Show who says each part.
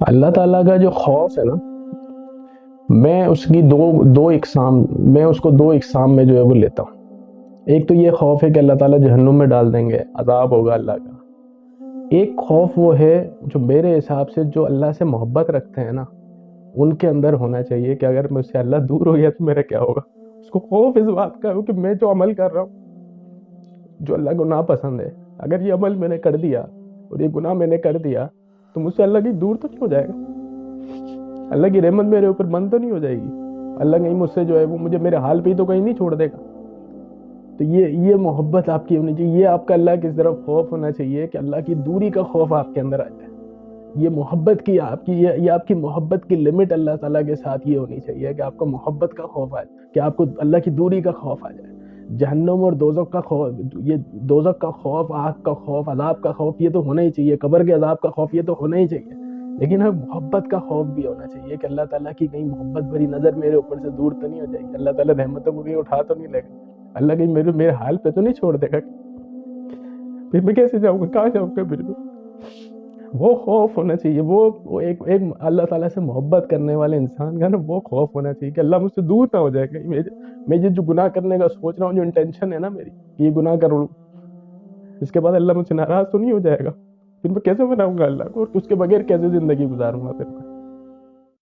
Speaker 1: اللہ تعالیٰ کا جو خوف ہے نا، میں اس کی دو اقسام میں اس کو دو اقسام میں جو ہے وہ لیتا ہوں۔ ایک تو یہ خوف ہے کہ اللہ تعالیٰ جہنم میں ڈال دیں گے، عذاب ہوگا اللہ کا۔ ایک خوف وہ ہے جو میرے حساب سے جو اللہ سے محبت رکھتے ہیں نا، ان کے اندر ہونا چاہیے کہ اگر مجھ سے اللہ دور ہو گیا تو میرا کیا ہوگا۔ اس کو خوف اس بات کا ہو کہ میں جو عمل کر رہا ہوں، جو اللہ کو ناپسند ہے، اگر یہ عمل میں نے کر دیا اور یہ گناہ میں نے کر دیا تو مجھ سے اللہ کی دور تو نہیں ہو جائے گا، اللہ کی رحمت میرے اوپر بند تو نہیں ہو جائے گی، اللہ کہیں مجھ سے جو ہے وہ مجھے میرے حال پہ ہی تو کہیں نہیں چھوڑ دے گا۔ تو یہ محبت آپ کی ہونی چاہیے، یہ آپ کا اللہ کی طرف خوف ہونا چاہیے کہ اللہ کی دوری کا خوف آپ کے اندر آ جائے۔ یہ محبت کی آپ کی یہ آپ کی محبت کی لمٹ اللہ تعالیٰ کے ساتھ یہ ہونی چاہیے کہ آپ کو محبت کا خوف آئے، کہ آپ کو اللہ کی دوری کا خوف آ جائے۔ جہنم اور دوزخ کا خوف، یہ دوزخ کا خوف، آگ کا خوف، عذاب کا خوف، یہ تو ہونا ہی چاہیے، قبر کے عذاب کا خوف یہ تو ہونا ہی چاہیے، لیکن ہمیں محبت کا خوف بھی ہونا چاہیے کہ اللہ تعالیٰ کی کہیں محبت بھری نظر میرے اوپر سے دور تو نہیں ہو جائے گی، اللہ تعالیٰ رحمتوں کو کہیں اٹھا تو نہیں لے گا، اللہ کہیں میرے حال پہ تو نہیں چھوڑ دے گا، پھر میں کیسے جاؤں گا، کہاں جاؤں گا پھر میں۔ وہ خوف ہونا چاہیے، وہ ایک اللہ تعالیٰ سے محبت کرنے والے انسان کا نا وہ خوف ہونا چاہیے کہ اللہ مجھ سے دور نہ ہو جائے گا، میں جو گناہ کرنے کا سوچ رہا ہوں، جو انٹینشن ہے نا میری، یہ گناہ کروں، اس کے بعد اللہ مجھ سے ناراض تو نہیں ہو جائے گا، پھر میں کیسے مناؤں گا اللہ کو، اور اس کے بغیر کیسے زندگی گزاروں گا پھر میں۔